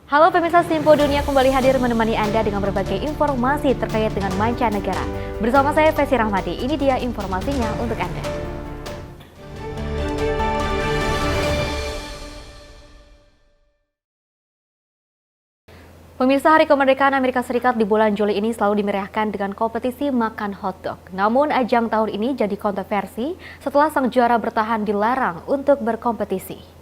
Halo pemirsa Simpo Dunia, kembali hadir menemani Anda dengan berbagai informasi terkait dengan mancanegara. Bersama saya Fesi Rahmadi, ini dia informasinya untuk Anda. Pemirsa, Hari Kemerdekaan Amerika Serikat di bulan Juli ini selalu dimeriahkan dengan kompetisi makan hotdog. Namun ajang tahun ini jadi kontroversi setelah sang juara bertahan dilarang untuk berkompetisi.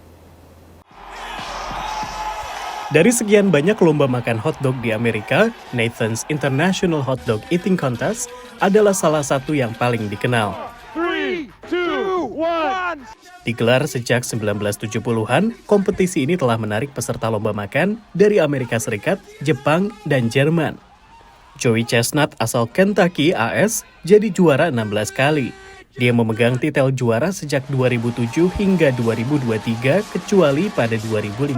Dari sekian banyak lomba makan hotdog di Amerika, Nathan's International Hotdog Eating Contest adalah salah satu yang paling dikenal. 3, 2, 1. Digelar sejak 1970-an, kompetisi ini telah menarik peserta lomba makan dari Amerika Serikat, Jepang, dan Jerman. Joey Chestnut asal Kentucky, AS, jadi juara 16 kali. Dia memegang titel juara sejak 2007 hingga 2023, kecuali pada 2015.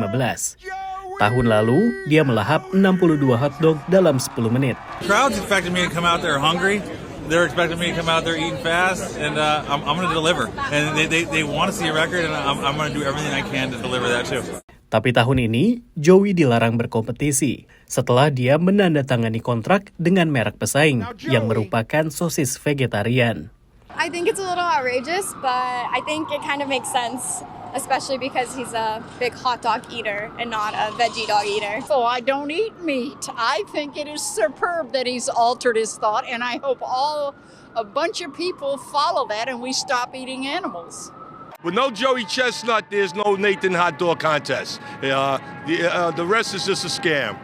Tahun lalu, dia melahap 62 hotdog dalam 10 menit. Crowds expected me to come out there hungry. They're expecting me to come out there eating fast, and I'm going to deliver. And they want to see a record, and I'm going to do everything I can to deliver that too. Tapi tahun ini, Joey dilarang berkompetisi setelah dia menandatangani kontrak dengan merek pesaing yang merupakan sosis vegetarian. I think it's a little outrageous, but I think it kind of makes sense, especially because he's a big hot dog eater and not a veggie dog eater. So I don't eat meat. I think it is superb that he's altered his thought, and I hope a bunch of people follow that and we stop eating animals. With no Joey Chestnut, there's no Nathan Hot Dog Contest. The rest is just a scam.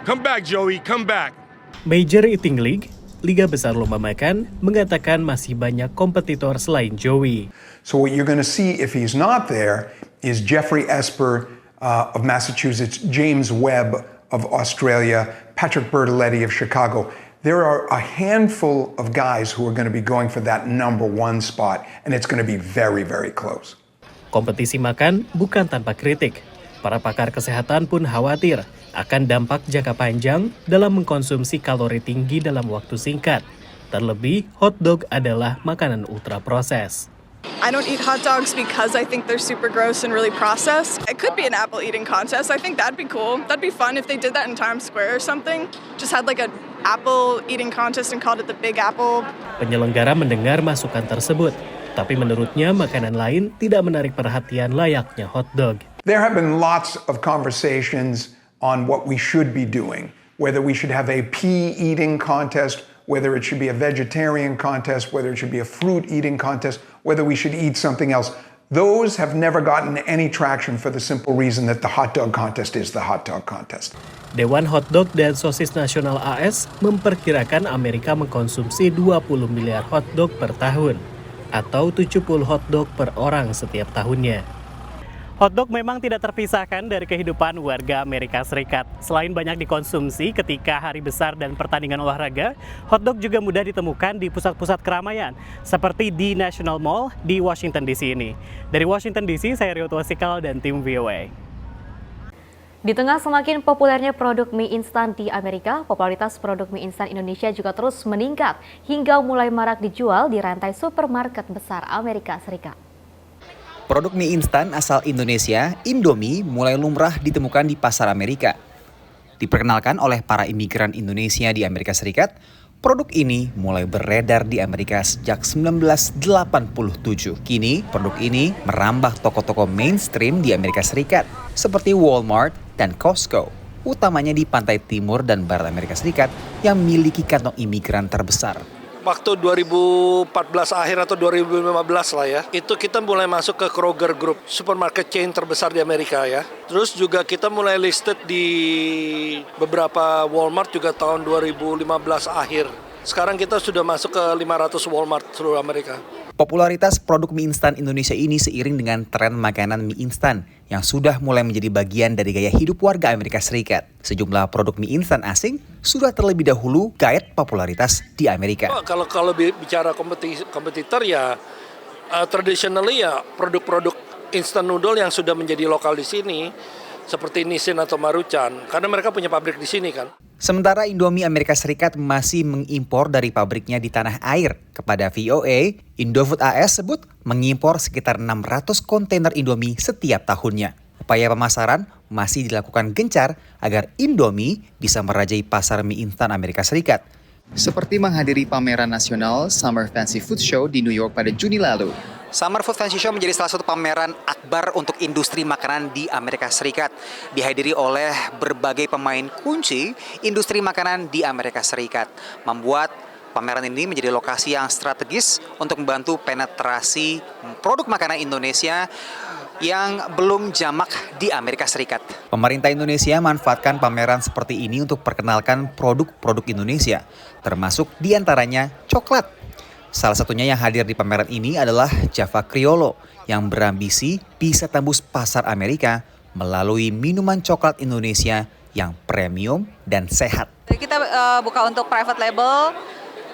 Come back, Joey, come back. Major Eating League, Liga Besar Lomba Makan, mengatakan masih banyak kompetitor selain Joey. So what you're going to see if he's not there is Jeffrey Esper of Massachusetts, James Webb of Australia, Patrick Bertoletti of Chicago. There are a handful of guys who are going to be going for that number one spot, and it's going to be very, very close. Kompetisi makan bukan tanpa kritik. Para pakar kesehatan pun khawatir akan dampak jangka panjang dalam mengkonsumsi kalori tinggi dalam waktu singkat. Terlebih, hotdog adalah makanan ultra-proses. I don't eat hot dogs because I think they're super gross and really processed. It could be an apple eating contest. I think that'd be cool. That'd be fun if they did that in Times Square or something. Just had like an apple eating contest and called it the Big Apple. Penyelenggara mendengar masukan tersebut, tapi menurutnya makanan lain tidak menarik perhatian layaknya hotdog. There have been lots of conversations on what we should be doing, whether we should have a pea eating contest, whether it should be a vegetarian contest, whether it should be a fruit eating contest, whether we should eat something else. Those have never gotten any traction for the simple reason that the hot dog contest is the hot dog contest. Dewan Hotdog dan Sosis Nasional AS memperkirakan Amerika mengkonsumsi 20 miliar hotdog per tahun, atau 70 hotdog per orang setiap tahunnya. Hotdog memang tidak terpisahkan dari kehidupan warga Amerika Serikat. Selain banyak dikonsumsi ketika hari besar dan pertandingan olahraga, hotdog juga mudah ditemukan di pusat-pusat keramaian, seperti di National Mall di Washington DC ini. Dari Washington DC, saya Rio Tuasikal dan tim VOA. Di tengah semakin populernya produk mie instan di Amerika, popularitas produk mie instan Indonesia juga terus meningkat hingga mulai marak dijual di rantai supermarket besar Amerika Serikat. Produk mie instan asal Indonesia, Indomie, mulai lumrah ditemukan di pasar Amerika. Diperkenalkan oleh para imigran Indonesia di Amerika Serikat, produk ini mulai beredar di Amerika sejak 1987. Kini, produk ini merambah toko-toko mainstream di Amerika Serikat, seperti Walmart dan Costco, utamanya di pantai timur dan barat Amerika Serikat yang memiliki kantong imigran terbesar. Waktu 2014 akhir atau 2015 lah ya, itu kita mulai masuk ke Kroger Group, supermarket chain terbesar di Amerika ya. Terus juga kita mulai listed di beberapa Walmart juga tahun 2015 akhir. Sekarang kita sudah masuk ke 500 Walmart seluruh Amerika. Popularitas produk mie instan Indonesia ini seiring dengan tren makanan mie instan yang sudah mulai menjadi bagian dari gaya hidup warga Amerika Serikat. Sejumlah produk mie instan asing sudah terlebih dahulu gaet popularitas di Amerika. Kalau bicara kompetitor ya traditionally ya produk-produk instant noodle yang sudah menjadi lokal di sini seperti Nissin atau Maruchan karena mereka punya pabrik di sini kan. Sementara Indomie Amerika Serikat masih mengimpor dari pabriknya di tanah air. Kepada VOA, Indofood AS sebut mengimpor sekitar 600 kontainer Indomie setiap tahunnya. Upaya pemasaran masih dilakukan gencar agar Indomie bisa merajai pasar mie instan Amerika Serikat. Seperti menghadiri pameran nasional Summer Fancy Food Show di New York pada Juni lalu. Summer Food Fancy Show menjadi salah satu pameran akbar untuk industri makanan di Amerika Serikat. Dihadiri oleh berbagai pemain kunci industri makanan di Amerika Serikat. Membuat pameran ini menjadi lokasi yang strategis untuk membantu penetrasi produk makanan Indonesia yang belum jamak di Amerika Serikat. Pemerintah Indonesia manfaatkan pameran seperti ini untuk perkenalkan produk-produk Indonesia, termasuk diantaranya coklat. Salah satunya yang hadir di pameran ini adalah Java Criollo yang berambisi bisa tembus pasar Amerika melalui minuman coklat Indonesia yang premium dan sehat. Kita buka untuk private label,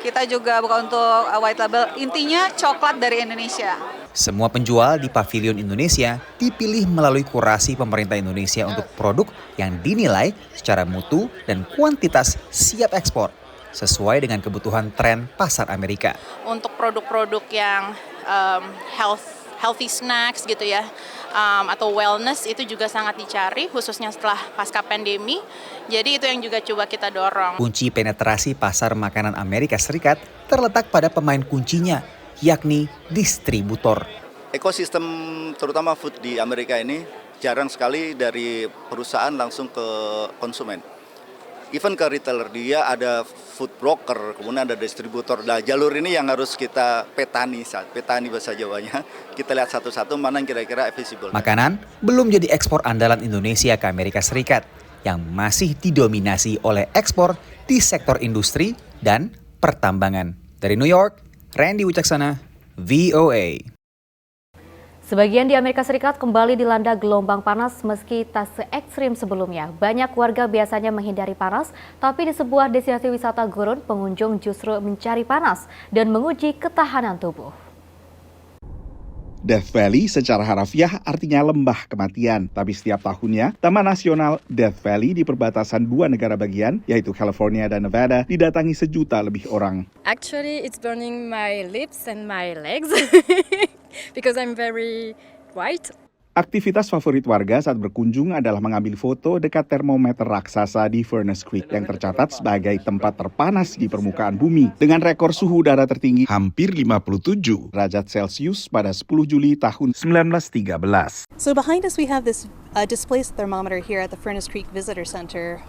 kita juga buka untuk white label, intinya coklat dari Indonesia. Semua penjual di Pavilion Indonesia dipilih melalui kurasi pemerintah Indonesia untuk produk yang dinilai secara mutu dan kuantitas siap ekspor, sesuai dengan kebutuhan tren pasar Amerika. Untuk produk-produk yang healthy snacks gitu ya, atau wellness itu juga sangat dicari, khususnya setelah pasca pandemi. Jadi itu yang juga coba kita dorong. Kunci penetrasi pasar makanan Amerika Serikat terletak pada pemain kuncinya, yakni distributor. Ekosistem terutama food di Amerika ini jarang sekali dari perusahaan langsung ke konsumen. Even ke retailer, dia ada food broker, kemudian ada distributor. Nah, jalur ini yang harus kita petani bahasa Jawanya. Kita lihat satu-satu mana yang kira-kira visible. Makanan belum jadi ekspor andalan Indonesia ke Amerika Serikat, yang masih didominasi oleh ekspor di sektor industri dan pertambangan. Dari New York, Randy Wicaksana, VOA. Sebagian di Amerika Serikat kembali dilanda gelombang panas meski tak se-ekstrim sebelumnya. Banyak warga biasanya menghindari panas, tapi di sebuah destinasi wisata gurun, pengunjung justru mencari panas dan menguji ketahanan tubuh. Death Valley secara harafiah artinya lembah kematian, tapi setiap tahunnya Taman Nasional Death Valley di perbatasan dua negara bagian, yaitu California dan Nevada, didatangi 1 juta lebih orang. Actually, it's burning my lips and my legs because I'm very white. Aktivitas favorit warga saat berkunjung adalah mengambil foto dekat termometer raksasa di Furnace Creek yang tercatat sebagai tempat terpanas di permukaan bumi dengan rekor suhu udara tertinggi hampir 57 derajat Celcius pada 10 Juli tahun 1913. So behind us we have this displaced thermometer here at the Furnace Creek Visitor Center,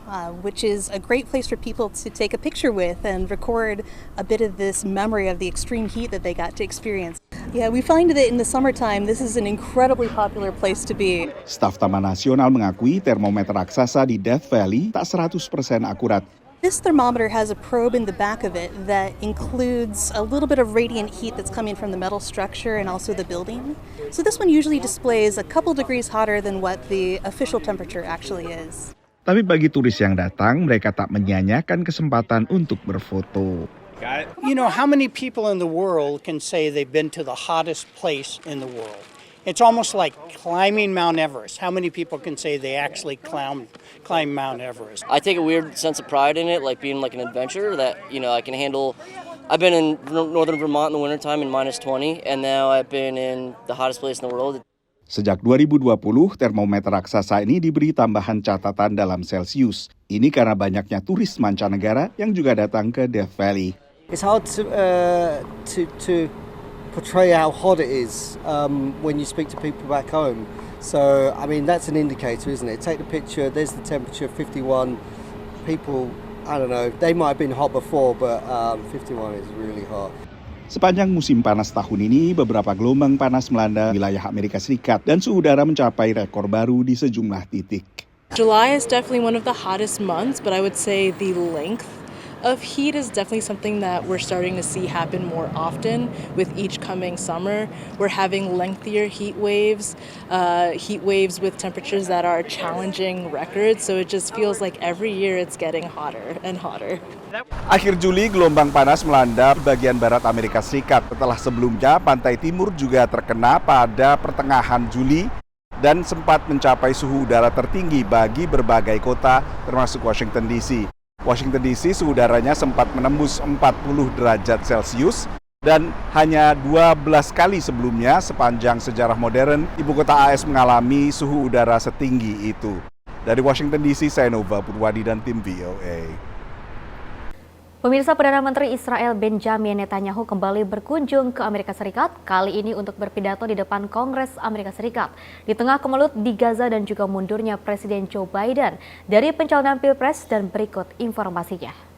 which is a great place for people to take a picture with and record a bit of this memory of the extreme heat that they got to experience. Yeah, we find that in the summertime, this is an incredibly popular place to be. Staf Taman Nasional mengakui termometer raksasa di Death Valley tak 100% akurat. This thermometer has a probe in the back of it that includes a little bit of radiant heat that's coming from the metal structure and also the building. So this one usually displays a couple degrees hotter than what the official temperature actually is. Tapi bagi turis yang datang, mereka tak menyanyiakan kesempatan untuk berfoto. You know, how many people in the world can say they've been to the hottest place in the world? It's almost like climbing Mount Everest. How many people can say they actually climb Mount Everest? I take a weird sense of pride in it, like being like an adventurer that, you know, I can handle. I've been in northern Vermont in the wintertime in -20, and now I've been in the hottest place in the world. Sejak 2020, termometer raksasa ini diberi tambahan catatan dalam Celsius. Ini karena banyaknya turis mancanegara yang juga datang ke Death Valley. It's hard to portray how hot it is when you speak to people back home. So, I mean, that's an indicator, isn't it? Take the picture, there's the temperature, 51. People, I don't know, they might have been hot before, but 51 is really hot. Sepanjang musim panas tahun ini, beberapa gelombang panas melanda wilayah Amerika Serikat dan suhu udara mencapai rekor baru di sejumlah titik. July is definitely one of the hottest months, but I would say the length of heat is definitely something that we're starting to see happen more often with each coming summer. We're having lengthier heat waves with temperatures that are challenging records, so it just feels like every year it's getting hotter and hotter. Akhir Juli, gelombang panas melanda bagian barat Amerika Serikat. Setelah sebelumnya, pantai timur juga terkena pada pertengahan Juli dan sempat mencapai suhu udara tertinggi bagi berbagai kota, termasuk Washington DC. Washington DC suhu udaranya sempat menembus 40 derajat Celcius Dan hanya 12 kali sebelumnya sepanjang sejarah modern, ibu kota AS mengalami suhu udara setinggi itu. Dari Washington DC, saya Nova Purwadi dan tim VOA. Pemirsa, Perdana Menteri Israel Benjamin Netanyahu kembali berkunjung ke Amerika Serikat, kali ini untuk berpidato di depan Kongres Amerika Serikat. Di tengah kemelut di Gaza dan juga mundurnya Presiden Joe Biden dari pencalonan Pilpres, dan berikut informasinya.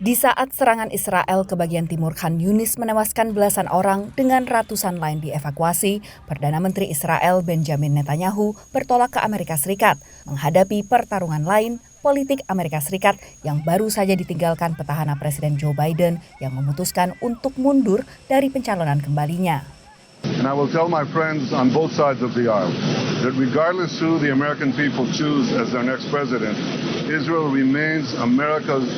Di saat serangan Israel ke bagian timur Khan Yunis menewaskan belasan orang dengan ratusan lain dievakuasi, Perdana Menteri Israel Benjamin Netanyahu bertolak ke Amerika Serikat menghadapi pertarungan lain politik Amerika Serikat yang baru saja ditinggalkan petahana Presiden Joe Biden yang memutuskan untuk mundur dari pencalonan kembalinya. And I will tell my friends on both sides of the aisle that regardless who the American people choose as their next president, Israel remains America's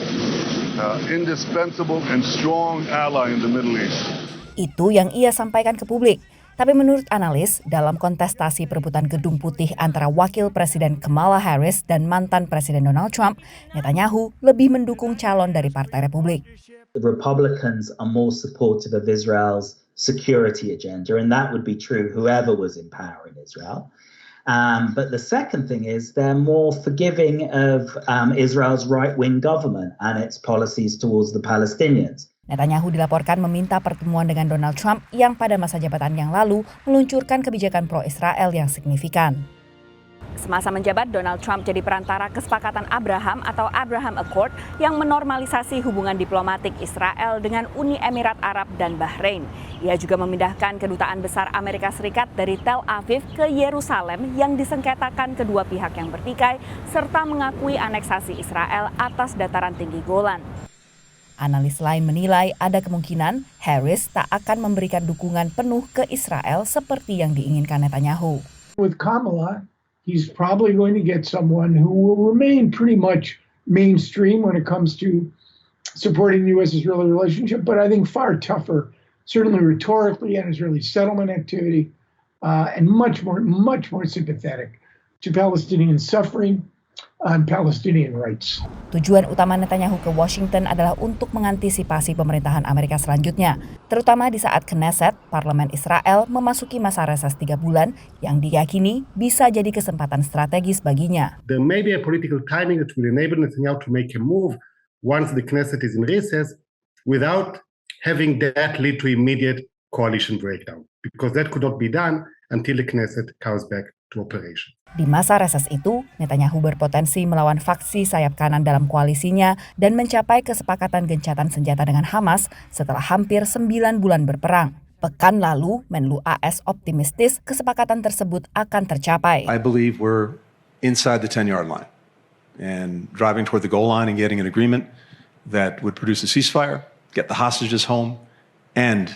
indispensable and strong ally in the Middle East. Itu yang ia sampaikan ke publik. Tapi menurut analis, dalam kontestasi perebutan Gedung Putih antara Wakil Presiden Kamala Harris dan mantan Presiden Donald Trump, Netanyahu lebih mendukung calon dari Partai Republik. The Republicans are more supportive of Israel's security agenda, and that would be true whoever was in power in Israel. But the second thing is they're more forgiving of Israel's right-wing government and its policies towards the Palestinians. Netanyahu dilaporkan meminta pertemuan dengan Donald Trump yang pada masa jabatan yang lalu meluncurkan kebijakan pro-Israel yang signifikan. Semasa menjabat, Donald Trump jadi perantara kesepakatan Abraham atau Abraham Accord yang menormalisasi hubungan diplomatik Israel dengan Uni Emirat Arab dan Bahrain. Ia juga memindahkan kedutaan besar Amerika Serikat dari Tel Aviv ke Yerusalem yang disengketakan kedua pihak yang bertikai, serta mengakui aneksasi Israel atas dataran tinggi Golan. Analis lain menilai ada kemungkinan Harris tak akan memberikan dukungan penuh ke Israel seperti yang diinginkan Netanyahu. With Kamala, he's probably going to get someone who will remain pretty much mainstream when it comes to supporting the U.S.-Israeli relationship, but I think far tougher, certainly rhetorically and Israeli settlement activity, and much more sympathetic to Palestinian suffering and Palestinian rights. Tujuan utama Netanyahu ke Washington adalah untuk mengantisipasi pemerintahan Amerika selanjutnya, terutama di saat Knesset, parlemen Israel, memasuki masa reses 3 bulan yang diyakini bisa jadi kesempatan strategis baginya. There may be a political timing that will enable Netanyahu to make a move once the Knesset is in recess without having that lead to immediate coalition breakdown, because that could not be done until the Knesset comes back to operation. Di masa reses itu, Netanyahu berpotensi melawan faksi sayap kanan dalam koalisinya dan mencapai kesepakatan gencatan senjata dengan Hamas setelah hampir 9 bulan berperang. Pekan lalu, Menlu AS optimistis kesepakatan tersebut akan tercapai. I believe we're inside the 10-yard line and driving toward the goal line and getting an agreement that would produce a ceasefire, get the hostages home, and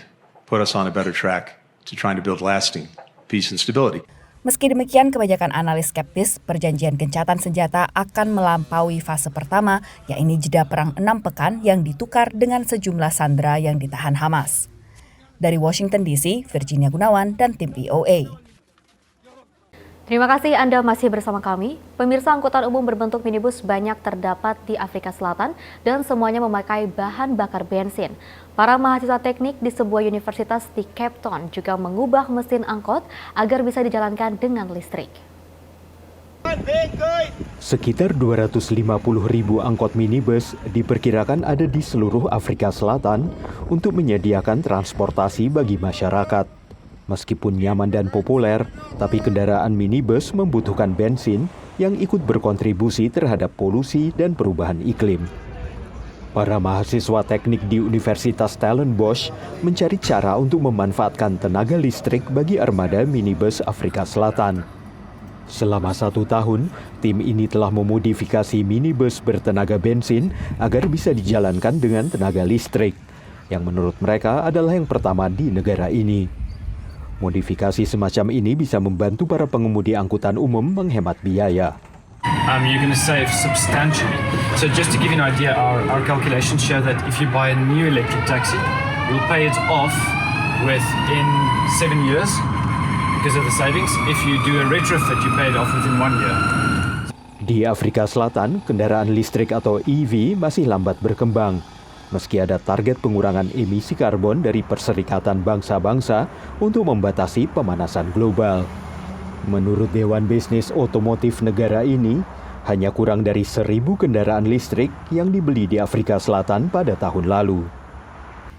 put us on a better track to trying to build lasting peace and stability. Meski demikian, kebanyakan analis skeptis perjanjian gencatan senjata akan melampaui fase pertama, yakni jeda perang 6 pekan yang ditukar dengan sejumlah sandera yang ditahan Hamas. Dari Washington DC, Virginia Gunawan dan tim VOA. Terima kasih Anda masih bersama kami. Pemirsa, angkutan umum berbentuk minibus banyak terdapat di Afrika Selatan dan semuanya memakai bahan bakar bensin. Para mahasiswa teknik di sebuah universitas di Cape Town juga mengubah mesin angkot agar bisa dijalankan dengan listrik. Sekitar 250.000 angkot minibus diperkirakan ada di seluruh Afrika Selatan untuk menyediakan transportasi bagi masyarakat. Meskipun nyaman dan populer, tapi kendaraan minibus membutuhkan bensin yang ikut berkontribusi terhadap polusi dan perubahan iklim. Para mahasiswa teknik di Universitas Stellenbosch mencari cara untuk memanfaatkan tenaga listrik bagi armada minibus Afrika Selatan. Selama 1 tahun, tim ini telah memodifikasi minibus bertenaga bensin agar bisa dijalankan dengan tenaga listrik, yang menurut mereka adalah yang pertama di negara ini. Modifikasi semacam ini bisa membantu para pengemudi angkutan umum menghemat biaya. You're going to save substantially. So just to give you an idea, our calculations show that if you buy a new electric taxi, you'll pay it off within 7 years because of the savings. If you do a retrofit, you pay it off within 1 year. Di Afrika Selatan, kendaraan listrik atau EV masih lambat berkembang. meski ada target pengurangan emisi karbon dari Perserikatan Bangsa-Bangsa untuk membatasi pemanasan global. Menurut Dewan Bisnis Otomotif negara ini, hanya kurang dari 1.000 kendaraan listrik yang dibeli di Afrika Selatan pada tahun lalu.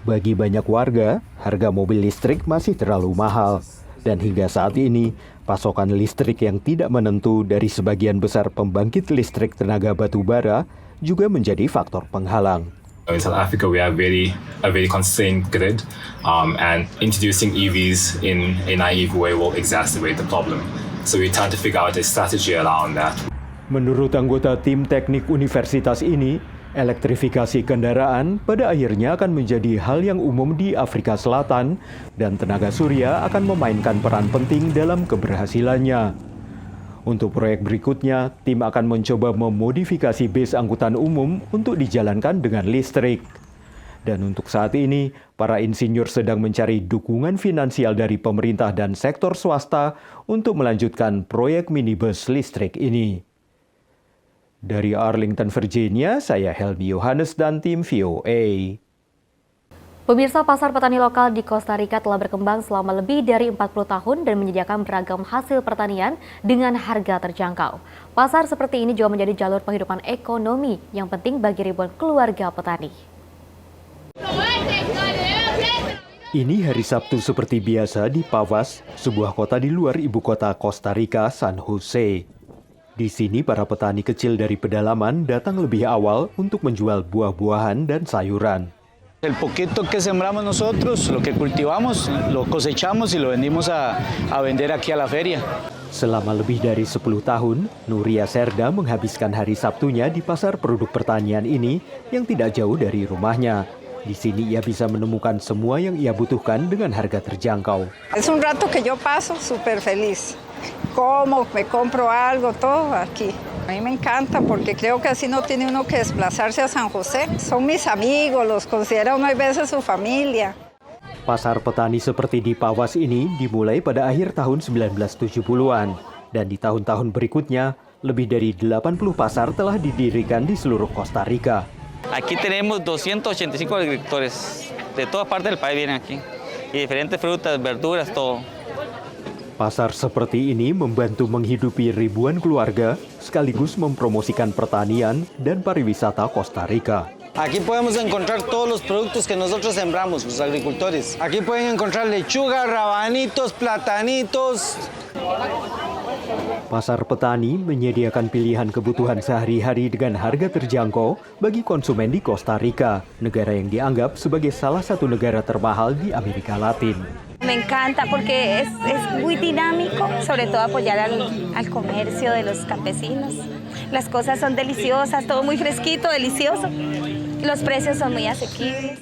Bagi banyak warga, harga mobil listrik masih terlalu mahal. Dan hingga saat ini, pasokan listrik yang tidak menentu dari sebagian besar pembangkit listrik tenaga batu bara juga menjadi faktor penghalang. In South Africa, we have a very constrained grid, and introducing EVs in a naive way will exacerbate the problem. So we try to figure out a strategy around that. Menurut anggota tim teknik universitas ini, elektrifikasi kendaraan pada akhirnya akan menjadi hal yang umum di Afrika Selatan dan tenaga surya akan memainkan peran penting dalam keberhasilannya. Untuk proyek berikutnya, tim akan mencoba memodifikasi bis angkutan umum untuk dijalankan dengan listrik. Dan untuk saat ini, para insinyur sedang mencari dukungan finansial dari pemerintah dan sektor swasta untuk melanjutkan proyek minibus listrik ini. Dari Arlington, Virginia, saya Helmi Yohanes dan tim VOA. Pemirsa, pasar petani lokal di Kosta Rika telah berkembang selama lebih dari 40 tahun dan menyediakan beragam hasil pertanian dengan harga terjangkau. Pasar seperti ini juga menjadi jalur penghidupan ekonomi yang penting bagi ribuan keluarga petani. Ini hari Sabtu seperti biasa di Pavas, sebuah kota di luar ibu kota Kosta Rika, San Jose. Di sini para petani kecil dari pedalaman datang lebih awal untuk menjual buah-buahan dan sayuran. El poquito que sembramos nosotros, lo que cultivamos, lo cosechamos y lo vendimos a vender aquí a la feria. Selama lebih dari 10 tahun, Nuria Serda menghabiskan hari Sabtunya di pasar produk pertanian ini yang tidak jauh dari rumahnya. Di sini ia bisa menemukan semua yang ia butuhkan dengan harga terjangkau. Es un rato que yo paso súper feliz. Como, me compro algo, todo aquí. A mí me encanta porque creo que así no tiene uno que desplazarse a San José. Son mis amigos, los considera uno a veces su familia. Pasar petani seperti di Pavas ini dimulai pada akhir tahun 1970-an. Dan di tahun-tahun berikutnya, lebih dari 80 pasar telah didirikan di seluruh Kosta Rika. Aquí tenemos 285 agricultores. De todas partes del país vienen aquí. Y diferentes frutas, verduras, todo. Pasar seperti ini membantu menghidupi ribuan keluarga, sekaligus mempromosikan pertanian dan pariwisata Kosta Rika. Aquí podemos encontrar todos los productos que nosotros sembramos, los agricultores. Aquí pueden encontrar lechuga, rabanitos, platanitos. Pasar petani menyediakan pilihan kebutuhan sehari-hari dengan harga terjangkau bagi konsumen di Kosta Rika, negara yang dianggap sebagai salah satu negara termahal di Amerika Latin. Me encanta porque es muy dinámico, sobre todo apoyar al comercio de los campesinos. Las cosas son deliciosas, todo muy fresquito, delicioso. Los precios son muy asequibles.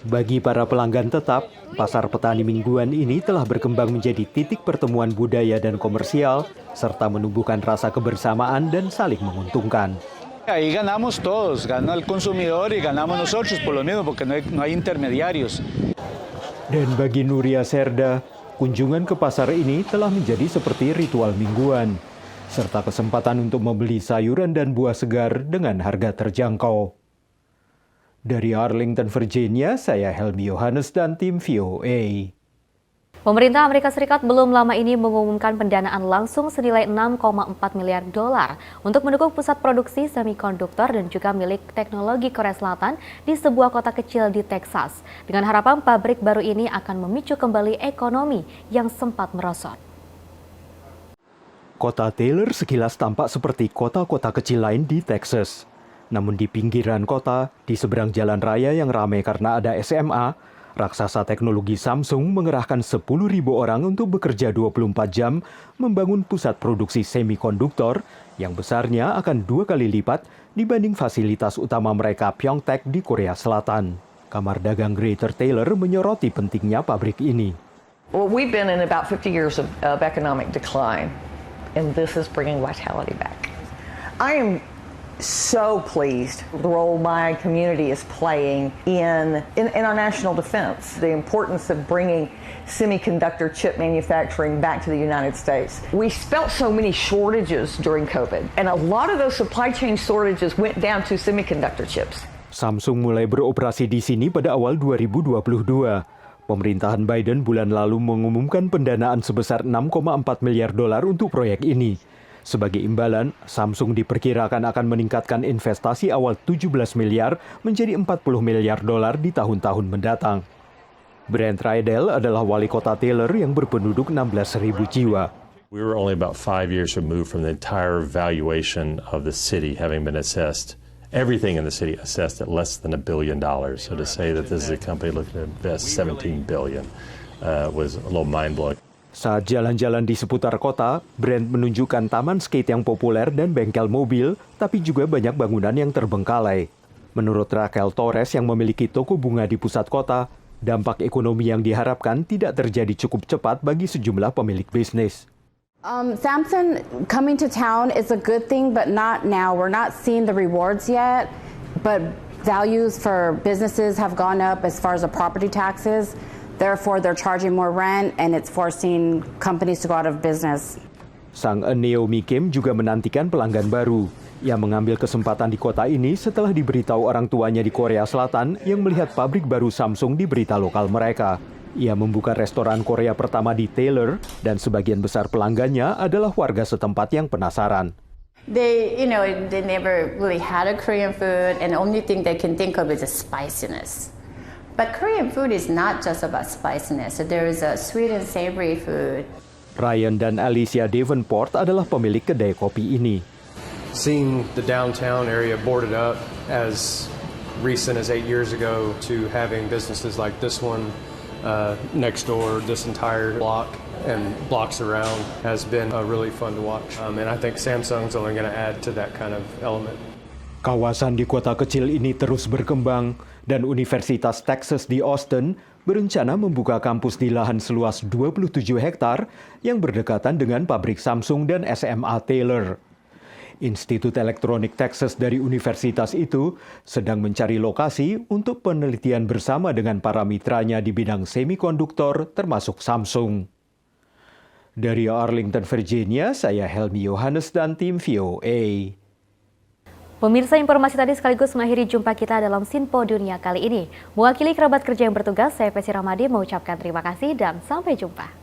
Bagi para pelanggan tetap, pasar petani mingguan ini telah berkembang menjadi titik pertemuan budaya dan komersial, serta menumbuhkan rasa kebersamaan dan saling menguntungkan. Ahí ganamos todos, gana el consumidor y ganamos nosotros por lo mismo, porque no hay intermediarios. Dan bagi Nuria Serda, kunjungan ke pasar ini telah menjadi seperti ritual mingguan, serta kesempatan untuk membeli sayuran dan buah segar dengan harga terjangkau. Dari Arlington, Virginia, saya Helmi Yohanes dan tim VOA. Pemerintah Amerika Serikat belum lama ini mengumumkan pendanaan langsung senilai 6,4 miliar dolar untuk mendukung pusat produksi semikonduktor dan juga milik teknologi Korea Selatan di sebuah kota kecil di Texas. Dengan harapan pabrik baru ini akan memicu kembali ekonomi yang sempat merosot. Kota Taylor sekilas tampak seperti kota-kota kecil lain di Texas. Namun di pinggiran kota, di seberang jalan raya yang ramai karena ada SMA, raksasa teknologi Samsung mengerahkan 10.000 orang untuk bekerja 24 jam membangun pusat produksi semikonduktor yang besarnya akan 2 kali lipat dibanding fasilitas utama mereka Pyeongtaek di Korea Selatan. Kamar Dagang Greater Taylor menyoroti pentingnya pabrik ini. Well, we've been in about 50 years of economic decline, and this is bringing vitality back. I am so pleased the role my community is playing in our national defense, the importance of bringing semiconductor chip manufacturing back to the United States. We felt so many shortages during COVID, and a lot of those supply chain shortages went down to semiconductor chips. Samsung mulai beroperasi di sini pada awal 2022. Pemerintahan Biden bulan lalu mengumumkan pendanaan sebesar 6,4 miliar dolar untuk proyek ini. Sebagai imbalan, Samsung diperkirakan akan meningkatkan investasi awal 17 miliar menjadi 40 miliar dolar di tahun-tahun mendatang. Brent Riedel adalah wali kota Taylor yang berpenduduk 16.000 jiwa. We were only about 5 years removed from the entire valuation of the city having been assessed. Everything in the city assessed at less than $1 billion. So to say that this is a company looking to invest $17 billion was a little mind-blowing. Saat jalan-jalan di seputar kota, Brent menunjukkan taman skate yang populer dan bengkel mobil, tapi juga banyak bangunan yang terbengkalai. Menurut Raquel Torres yang memiliki toko bunga di pusat kota, dampak ekonomi yang diharapkan tidak terjadi cukup cepat bagi sejumlah pemilik bisnis. Samsung coming to town is a good thing, but not now. We're not seeing the rewards yet, but values for businesses have gone up as far as the property taxes. Therefore, they're charging more rent, and it's forcing companies to go out of business. Sang Naomi Kim juga menantikan pelanggan baru. Ia mengambil kesempatan di kota ini setelah diberitahu orang tuanya di Korea Selatan yang melihat pabrik baru Samsung di berita lokal mereka. Ia membuka restoran Korea pertama di Taylor dan sebagian besar pelanggannya adalah warga setempat yang penasaran. They never really had a Korean food, and the only thing they can think of is the spiciness. But Korean food is not just about spiciness. So there is a sweet and savory food. Ryan dan Alicia Davenport adalah pemilik kedai kopi ini. Seeing the downtown area boarded up as recent as 8 years ago to having businesses like this one next door, this entire block and blocks around has been really fun to watch. And I think Samsung's only going to add to that kind of element. Kawasan di kota kecil ini terus berkembang dan Universitas Texas di Austin berencana membuka kampus di lahan seluas 27 hektar yang berdekatan dengan pabrik Samsung dan SMA Taylor. Institut Elektronik Texas dari universitas itu sedang mencari lokasi untuk penelitian bersama dengan para mitranya di bidang semikonduktor termasuk Samsung. Dari Arlington, Virginia, saya Helmi Yohanes dan tim VOA. Pemirsa, informasi tadi sekaligus mengakhiri jumpa kita dalam Sinpo Dunia kali ini. Mewakili kerabat kerja yang bertugas, saya Pesi Ramadi mengucapkan terima kasih dan sampai jumpa.